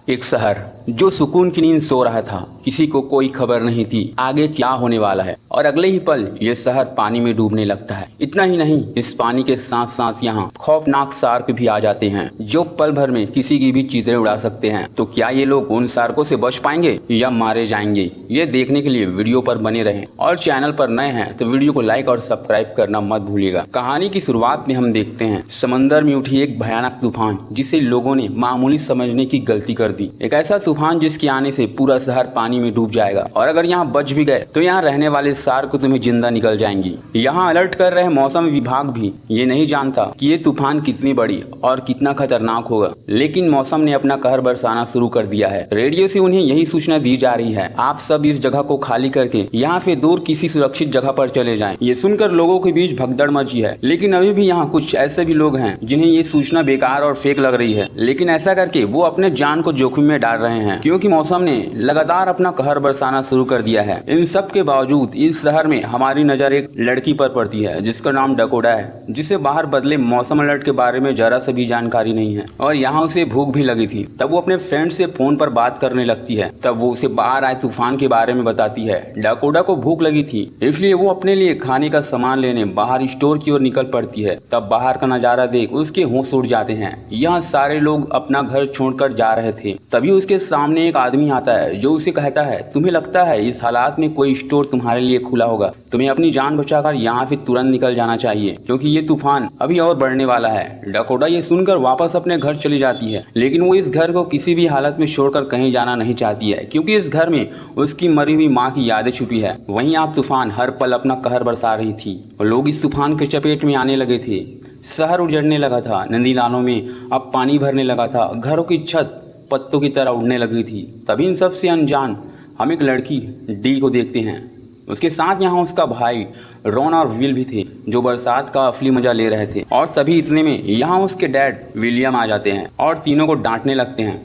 एक शहर जो सुकून की नींद सो रहा था। किसी को कोई खबर नहीं थी आगे क्या होने वाला है, और अगले ही पल ये शहर पानी में डूबने लगता है। इतना ही नहीं, इस पानी के साथ साथ यहाँ खौफनाक शार्क भी आ जाते हैं जो पल भर में किसी की भी चीजें उड़ा सकते हैं। तो क्या ये लोग उन शार्कों से बच पाएंगे या मारे जाएंगे? ये देखने के लिए वीडियो पर बने रहें, और चैनल पर नए हैं तो वीडियो को लाइक और सब्सक्राइब करना मत भूलिएगा। कहानी की शुरुआत में हम देखते हैं समंदर में उठी एक भयानक तूफान, जिसे लोगों ने मामूली समझने की गलती कर दी। एक ऐसा तूफान जिसके आने से पूरा शहर पानी में डूब जाएगा, और अगर यहाँ बच भी गए तो यहाँ रहने वाले शार्क तुम्हें जिंदा निकल जाएंगी। यहाँ अलर्ट कर रहे मौसम विभाग भी ये नहीं जानता कि ये तूफान कितनी बड़ी और कितना खतरनाक होगा, लेकिन मौसम ने अपना कहर बरसाना शुरू कर दिया है। रेडियो से उन्हें यही सूचना दी जा रही है, आप सब इस जगह को खाली करके यहाँ से दूर किसी सुरक्षित जगह पर चले जाएं। ये सुनकर लोगों के बीच भगदड़ मची है, लेकिन अभी भी यहाँ कुछ ऐसे भी लोग हैं जिन्हें ये सूचना बेकार और फेक लग रही है, लेकिन ऐसा करके वो अपने जान को जोखिम में डाल रहे हैं, क्योंकि मौसम ने लगातार अपना कहर बरसाना शुरू कर दिया है। इन सब के बावजूद इस शहर में हमारी नजर एक लड़की पर पड़ती है जिसका नाम डकोटा है, जिसे बाहर बदले मौसम अलर्ट के बारे में जरा सा भी जानकारी नहीं है, और यहाँ उसे भूख भी लगी थी। तब वो अपने फ्रेंड से फोन पर बात करने लगती है। तब वो उसे बाहर आए तूफान के बारे में बताती है। डकोटा को भूख लगी थी, इसलिए वो अपने लिए खाने का सामान लेने बाहर स्टोर की ओर निकल पड़ती है। तब बाहर का नजारा देख उसके होश उड़ जाते हैं। यहाँ सारे लोग अपना घर छोड़कर जा रहे थे। तभी उसके सामने एक आदमी आता है जो उसे कहता है, तुम्हें लगता है इस हालात में कोई स्टोर तुम्हारे लिए खुला होगा? तुम्हें अपनी जान बचाकर यहाँ से तुरंत निकल जाना चाहिए, क्योंकि ये तूफान अभी और बढ़ने वाला है। डकोटा ये सुनकर वापस अपने घर चली जाती है, लेकिन वो इस घर को किसी भी हालत में छोड़कर कहीं जाना नहीं चाहती है, क्योंकि इस घर में उसकी मरी हुई माँ की यादें छुपी है। वहीं आप तूफान हर पल अपना कहर बरसा रही थी, और लोग इस तूफान के चपेट में आने लगे थे। शहर उजड़ने लगा था, नदी नालों में अब पानी भरने लगा था, घरों की छत पत्तों की तरह उड़ने लगी थी। तभी इन सब से अनजान हम एक लड़की डी को देखते हैं। उसके साथ यहाँ उसका भाई रॉन और विल भी थे, जो बरसात का असली मजा ले रहे थे। और तभी इतने में यहाँ उसके डैड विलियम आ जाते हैं और तीनों को डांटने लगते हैं।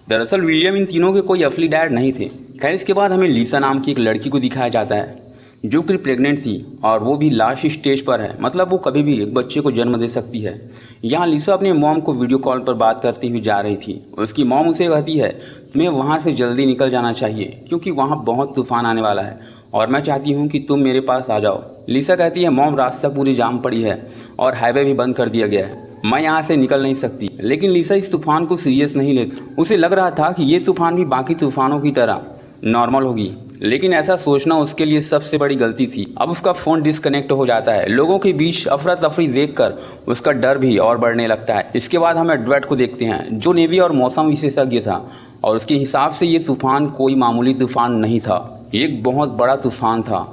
दरअसल विलियम इन तीनों के कोई असली डैड नहीं थे। खैर, इसके बाद हमें लीसा नाम की एक लड़की को दिखाया जाता है जो कि प्रेग्नेंट थी, और वो भी लास्ट स्टेज पर है, मतलब वो कभी भी एक बच्चे को जन्म दे सकती है। यहाँ लीसा अपने मॉम को वीडियो कॉल पर बात करती हुई जा रही थी। उसकी मॉम उसे कहती है, तुम्हें वहाँ से जल्दी निकल जाना चाहिए, क्योंकि वहाँ बहुत तूफान आने वाला है, और मैं चाहती हूँ कि तुम मेरे पास आ जाओ। लीसा कहती है, मॉम रास्ता पूरी जाम पड़ी है और हाईवे भी बंद कर दिया गया है, मैं यहाँ से निकल नहीं सकती। लेकिन लीसा इस तूफान को सीरियस नहीं लेती। उसे लग रहा था कि ये तूफान भी बाकी तूफानों की तरह नॉर्मल होगी, लेकिन ऐसा सोचना उसके लिए सबसे बड़ी गलती थी। अब उसका फ़ोन डिस्कनेक्ट हो जाता है। लोगों के बीच अफरा तफरी देखकर उसका डर भी और बढ़ने लगता है। इसके बाद हम एडवर्ड को देखते हैं, जो नेवी और मौसम विशेषज्ञ था, और उसके हिसाब से ये तूफान कोई मामूली तूफान नहीं था, एक बहुत बड़ा तूफान था।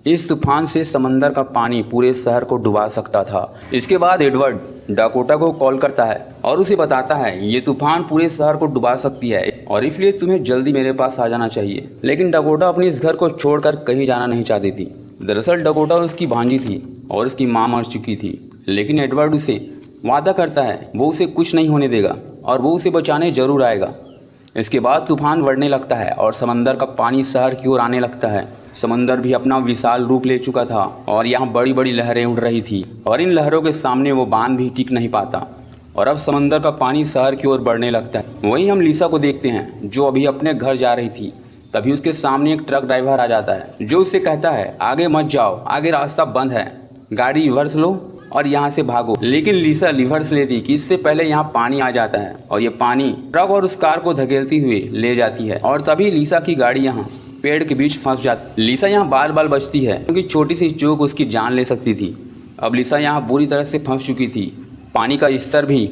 इस तूफान से समंदर का पानी पूरे शहर को डुबा सकता था। इसके बाद एडवर्ड डकोटा को कॉल करता है और उसे बताता है, ये तूफान पूरे शहर को डुबा सकती है, और इसलिए तुम्हें जल्दी मेरे पास आ जाना चाहिए। लेकिन डकोटा अपने इस घर को छोड़कर कहीं जाना नहीं चाहती थी। दरअसल डकोटा उसकी भांजी थी और उसकी माँ मर चुकी थी, लेकिन एडवर्ड उसे वादा करता है वो उसे कुछ नहीं होने देगा और वो उसे बचाने जरूर आएगा। इसके बाद तूफान बढ़ने लगता है और समंदर का पानी शहर की ओर आने लगता है। समंदर भी अपना विशाल रूप ले चुका था, और यहाँ बड़ी बड़ी लहरें उड़ रही थी, और इन लहरों के सामने वो बांध भी टिक नहीं पाता, और अब समंदर का पानी शहर की ओर बढ़ने लगता है। वहीं हम लीसा को देखते हैं, जो अभी अपने घर जा रही थी। तभी उसके सामने एक ट्रक ड्राइवर आ जाता है, जो उससे कहता है, आगे मत जाओ, आगे रास्ता बंद है, गाड़ी रिवर्स लो और यहाँ से भागो। लेकिन लीसा रिवर्स लेती कि इससे पहले यहाँ पानी आ जाता है, और ये पानी ट्रक और उस कार को धकेलती हुए ले जाती है, और तभी लीसा की गाड़ी यहाँ पेड़ के बीच फंस जाती। लीसा यहाँ बाल बाल बचती है, क्योंकि छोटी सी चूक उसकी जान ले सकती थी। अब लीसा यहाँ बुरी तरह से फंस चुकी थी। पानी का स्तर भी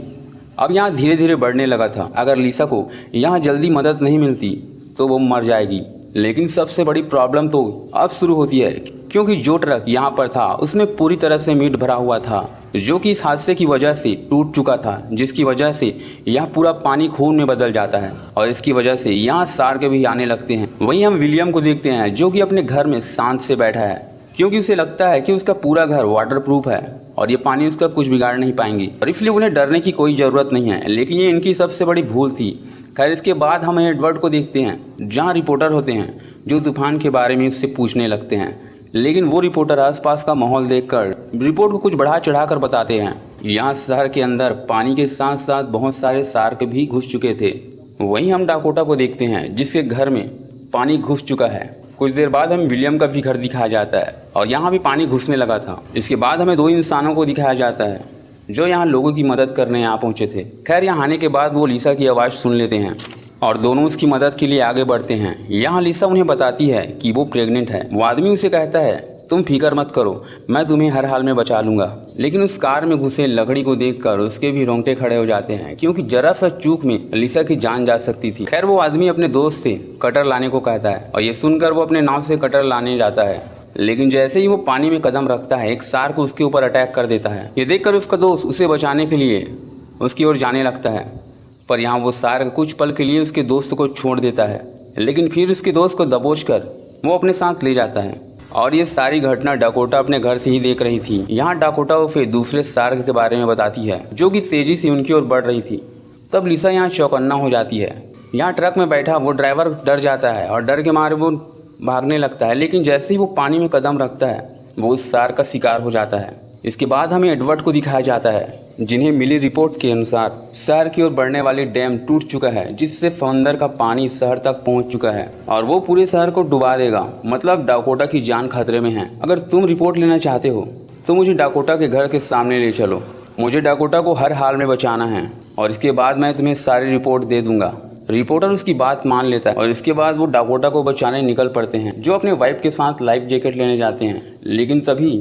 अब यहाँ धीरे धीरे बढ़ने लगा था। अगर लीसा को यहाँ जल्दी मदद नहीं मिलती तो वो मर जाएगी। लेकिन सबसे बड़ी प्रॉब्लम तो अब शुरू होती है, क्योंकि जो ट्रक यहाँ पर था उसमें पूरी तरह से मीट भरा हुआ था, जो कि इस हादसे की वजह से टूट चुका था, जिसकी वजह से यहाँ पूरा पानी खून में बदल जाता है, और इसकी वजह से यहाँ शार्क भी आने लगते हैं। वहीं हम विलियम को देखते हैं, जो कि अपने घर में शांत से बैठा है, क्योंकि उसे लगता है कि उसका पूरा घर वाटरप्रूफ है और ये पानी उसका कुछ बिगाड़ नहीं पाएंगी, और इसलिए उन्हें डरने की कोई ज़रूरत नहीं है। लेकिन ये इनकी सबसे बड़ी भूल थी। खैर, इसके बाद हम एडवर्ड को देखते हैं, जहाँ रिपोर्टर होते हैं जो तूफान के बारे में उससे पूछने लगते हैं। लेकिन वो रिपोर्टर आसपास का माहौल देखकर रिपोर्ट को कुछ बढ़ा चढ़ाकर बताते हैं। यहाँ शहर के अंदर पानी के साथ साथ बहुत सारे शार्क भी घुस चुके थे, वहीं हम डाकोटा को देखते हैं जिसके घर में पानी घुस चुका है। कुछ देर बाद हमें विलियम का भी घर दिखाया जाता है और यहाँ भी पानी घुसने लगा था। इसके बाद हमें 2 इंसानों को दिखाया जाता है जो यहाँ लोगों की मदद करने यहाँ पहुँचे थे। खैर यहाँ आने के बाद वो लिसा की आवाज़ सुन लेते हैं और दोनों उसकी मदद के लिए आगे बढ़ते हैं। यहाँ लिसा उन्हें बताती है कि वो प्रेग्नेंट है। वो आदमी उसे कहता है तुम फिक्र मत करो, मैं तुम्हें हर हाल में बचा लूँगा। लेकिन उस कार में घुसे लकड़ी को देखकर उसके भी रोंगटे खड़े हो जाते हैं क्योंकि जरा सा चूक में लिसा की जान जा सकती थी। खैर वो आदमी अपने दोस्त से कटर लाने को कहता है और ये सुनकर वो अपने नाव से कटर लाने जाता है। लेकिन जैसे ही वो पानी में कदम रखता है एक शार्क उसके ऊपर अटैक कर देता है। ये देखकर उसका दोस्त उसे बचाने के लिए उसकी ओर जाने लगता है, पर यहाँ वो शार्क कुछ पल के लिए उसके दोस्त को छोड़ देता है, लेकिन फिर उसके दोस्त को दबोच कर वो अपने साथ ले जाता है। और ये सारी घटना डाकोटा अपने घर से ही देख रही थी। यहाँ डाकोटा उसे दूसरे शार्क के बारे में बताती है जो कि तेजी से उनकी ओर बढ़ रही थी। तब लिसा यहाँ चौकन्ना हो जाती है। यहाँ ट्रक में बैठा वो ड्राइवर डर जाता है और डर के मारे वो भागने लगता है, लेकिन जैसे ही वो पानी में कदम रखता है वो उस शार्क का शिकार हो जाता है। इसके बाद हमें एडवर्ड को दिखाया जाता है जिन्हें मिली रिपोर्ट के अनुसार शहर की ओर बढ़ने वाली डैम टूट चुका है जिससे समंदर का पानी शहर तक पहुंच चुका है और वो पूरे शहर को डुबा देगा। मतलब डाकोटा की जान खतरे में है। अगर तुम रिपोर्ट लेना चाहते हो तो मुझे डाकोटा के घर के सामने ले चलो। मुझे डाकोटा को हर हाल में बचाना है और इसके बाद मैं तुम्हें सारी रिपोर्ट दे दूंगा। रिपोर्टर उसकी बात मान लेता है और इसके बाद वो डाकोटा को बचाने निकल पड़ते हैं जो अपने वाइफ के साथ लाइफ जैकेट लेने जाते हैं। लेकिन तभी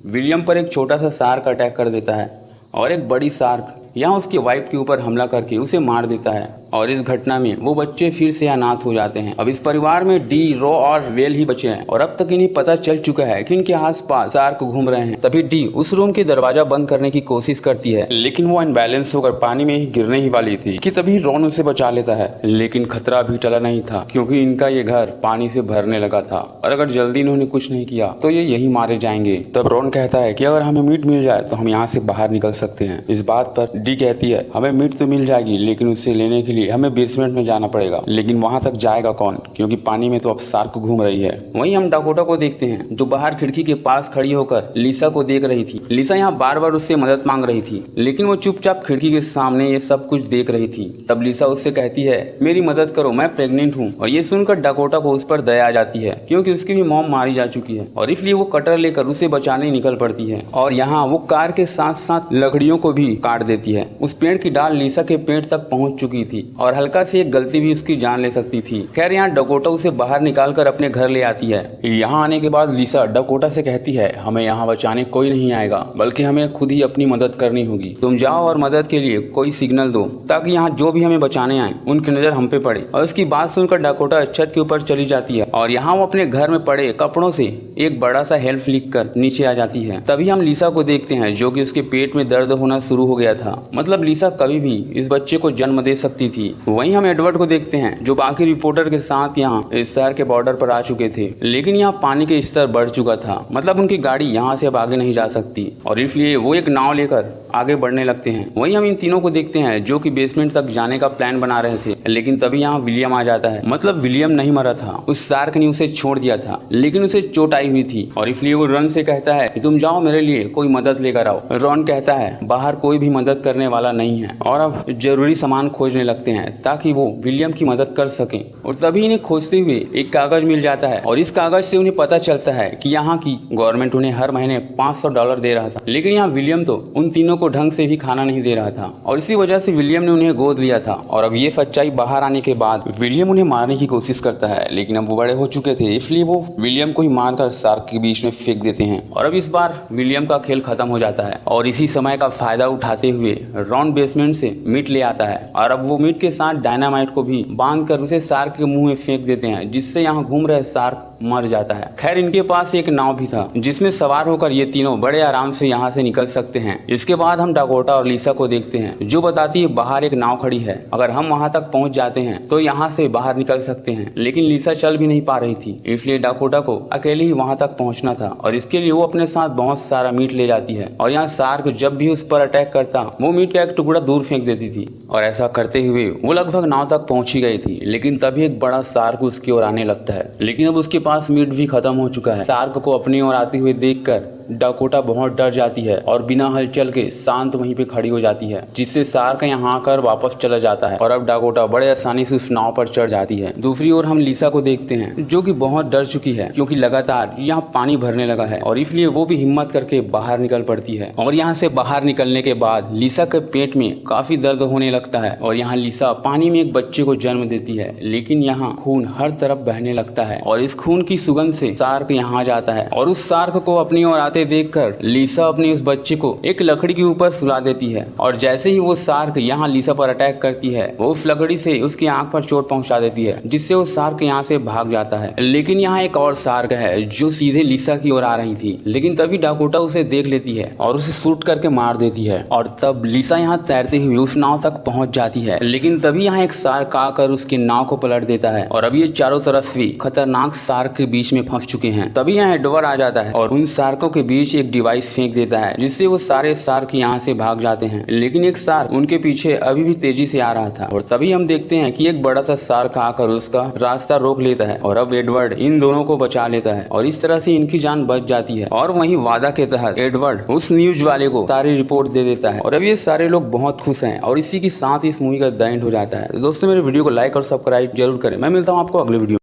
विलियम पर एक छोटा सा शार्क अटैक कर देता है और एक बड़ी शार्क यहाँ उसकी वाइफ के ऊपर हमला करके उसे मार देता है और इस घटना में वो बच्चे फिर से अनाथ हो जाते हैं। अब इस परिवार में डी, रो और वेल ही बचे हैं और अब तक इन्हें पता चल चुका है कि इनके आसपास शार्क घूम रहे हैं। तभी डी उस रूम के दरवाजा बंद करने की कोशिश करती है, लेकिन वो अनबैलेंस होकर पानी में ही गिरने ही वाली थी कि तभी रॉन उसे बचा लेता है। लेकिन खतरा अभी टला नहीं था क्योंकि इनका ये घर पानी से भरने लगा था और अगर जल्दी इन्होंने कुछ नहीं किया तो ये यही मारे जाएंगे। तब रॉन कहता है कि अगर हमें मीट मिल जाए तो हम यहाँ से बाहर निकल सकते हैं। इस बात पर डी कहती है हमें मीट तो मिल जाएगी लेकिन उसे लेने के लिए हमें बेसमेंट में जाना पड़ेगा। लेकिन वहां तक जाएगा कौन क्योंकि पानी में तो अब शार्क घूम रही है। वहीं हम डाकोटा को देखते हैं जो बाहर खिड़की के पास खड़ी होकर लिसा को देख रही थी। लिसा यहाँ बार बार उससे मदद मांग रही थी लेकिन वो चुपचाप खिड़की के सामने ये सब कुछ देख रही थी। तब लिसा उससे कहती है मेरी मदद करो, मैं प्रेग्नेंट हूँ। और ये सुनकर डाकोटा को उस पर दया आ जाती है क्योंकि उसकी भी मॉम मारी जा चुकी है और इसलिए वो कटर लेकर उसे बचाने निकल पड़ती है और यहाँ वो कार के साथ साथ लकड़ियों को भी काट देती है। उस पेड़ की डाल लिसा के पेड़ तक पहुंच चुकी थी और हल्का से एक गलती भी उसकी जान ले सकती थी। खैर यहाँ डाकोटा उसे बाहर निकालकर अपने घर ले आती है। यहाँ आने के बाद लिसा डाकोटा से कहती है हमें यहाँ बचाने कोई नहीं आएगा बल्कि हमें खुद ही अपनी मदद करनी होगी। तुम जाओ और मदद के लिए कोई सिग्नल दो ताकि यहाँ जो भी हमें बचाने आए उनकी नजर हम पे पड़े। और उसकी बात सुनकर डाकोटा छत के ऊपर चली जाती है और यहाँ वो अपने घर में पड़े कपड़ों से एक बड़ा सा हेल्प लिखकर नीचे आ जाती है। तभी हम लिसा को देखते हैं जो कि उसके पेट में दर्द होना शुरू हो गया था। मतलब लिसा कभी भी इस बच्चे को जन्म दे सकती थी। वहीं हम एडवर्ड को देखते हैं जो बाकी रिपोर्टर के साथ यहाँ इस शहर के बॉर्डर पर आ चुके थे, लेकिन यहाँ पानी के स्तर बढ़ चुका था। मतलब उनकी गाड़ी यहाँ से अब आगे नहीं जा सकती और इसलिए वो एक नाव लेकर आगे बढ़ने लगते हैं। वहीं हम इन तीनों को देखते हैं जो कि बेसमेंट तक जाने का प्लान बना रहे थे, लेकिन तभी यहाँ विलियम आ जाता है। मतलब विलियम नहीं मरा था, उस शार्क ने उसे छोड़ दिया था, लेकिन उसे चोट आई हुई थी और इसलिए वो रॉन से कहता है कि तुम जाओ मेरे लिए कोई मदद लेकर आओ। रॉन कहता है बाहर कोई भी मदद करने वाला नहीं है और अब जरूरी सामान खोजने लगते हैं ताकि वो विलियम की मदद कर सकें। और तभी इन्हें खोजते हुए एक कागज मिल जाता है और इस कागज से उन्हें पता चलता है कि यहाँ की गवर्नमेंट उन्हें हर महीने $500 दे रहा था, लेकिन यहाँ विलियम तो उन तीनों को ढंग से भी खाना नहीं दे रहा था और इसी वजह से विलियम ने उन्हें गोद लिया था। और अब ये सच्चाई बाहर आने के बाद विलियम उन्हें मारने की कोशिश करता है, लेकिन अब वो बड़े हो चुके थे इसलिए वो विलियम को ही मारकर शार्क के बीच में फेंक देते हैं और अब इस बार विलियम का खेल खत्म हो जाता है। और इसी समय का फायदा उठाते हुए रॉन बेसमेंट से मीट ले आता है और अब वो मीट के साथ डायनामाइट को भी बांध कर उसे शार्क के मुंह में फेंक देते हैं, जिससे यहाँ घूम रहे शार्क मर जाता है। खैर इनके पास एक नाव भी था जिसमें सवार होकर ये तीनों बड़े आराम से यहाँ से निकल सकते हैं। इसके बाद हम डाकोटा और लिसा को देखते हैं जो बताती है बाहर एक नाव खड़ी है, अगर हम वहाँ तक पहुँच जाते हैं तो यहाँ से बाहर निकल सकते हैं। लेकिन लिसा चल भी नहीं पा रही थी, इसलिए डाकोटा को अकेले ही वहाँ तक पहुँचना था और इसके लिए वो अपने साथ बहुत सारा मीट ले जाती है। और यहाँ शार्क जब भी उस पर अटैक करता वो मीट का एक टुकड़ा दूर फेंक देती थी और ऐसा करते हुए वो लगभग नाव तक पहुँच ही गई थी। लेकिन तभी एक बड़ा शार्क उसकी ओर आने लगता है, लेकिन अब उसके पास मीट भी खत्म हो चुका है। शार्क को अपनी ओर आते हुए देखकर डाकोटा बहुत डर जाती है और बिना हलचल के शांत वहीं पे खड़ी हो जाती है, जिससे शार्क यहाँ आकर वापस चला जाता है और अब डाकोटा बड़े आसानी से उस नाव पर चढ़ जाती है। दूसरी ओर हम लिसा को देखते हैं जो कि बहुत डर चुकी है क्योंकि लगातार यहाँ पानी भरने लगा है और इसलिए वो भी हिम्मत करके बाहर निकल पड़ती है। और यहाँ से बाहर निकलने के बाद लिसा के पेट में काफी दर्द होने लगता है और यहाँ लिसा पानी में एक बच्चे को जन्म देती है, लेकिन यहाँ खून हर तरफ बहने लगता है और इस खून की सुगंध से शार्क यहाँ आ जाता है और उस शार्क को अपनी ओर आते देखकर लिसा अपने उस बच्चे को एक लकड़ी के ऊपर सुला देती है और जैसे ही वो शार्क यहाँ लिसा पर अटैक करती है वो उस लकड़ी से उसकी आंख पर चोट पहुंचा देती है, जिससे वो शार्क यहाँ से भाग जाता है। लेकिन यहाँ एक और शार्क है जो सीधे लिसा की ओर आ रही थी, लेकिन तभी डाकोटा उसे देख लेती है और उसे शूट करके मार देती है और तब लिसा यहाँ तैरते हुए उस नाव तक पहुंच जाती है। लेकिन तभी यहाँ एक शार्क आकर उसकी नाव को पलट देता है और अब ये चारों तरफ भी खतरनाक शार्क के बीच में फंस चुके हैं। तभी यहाँ एडवर्ड आ जाता है और उन शार्कों के बीच एक डिवाइस फेंक देता है, जिससे वो सारे शार्क यहाँ से भाग जाते हैं। लेकिन एक शार्क उनके पीछे अभी भी तेजी से आ रहा था और तभी हम देखते हैं कि एक बड़ा सा शार्क आकर उसका रास्ता रोक लेता है और अब एडवर्ड इन दोनों को बचा लेता है और इस तरह से इनकी जान बच जाती है। और वहीं वादा के तहत एडवर्ड उस न्यूज वाले को सारी रिपोर्ट दे देता है और अब ये सारे लोग बहुत खुश हैं और इसी के साथ इस मूवी का द एंड हो जाता है। दोस्तों मेरे वीडियो को लाइक और सब्सक्राइब जरूर करें। मैं मिलता हूँ आपको अगले वीडियो।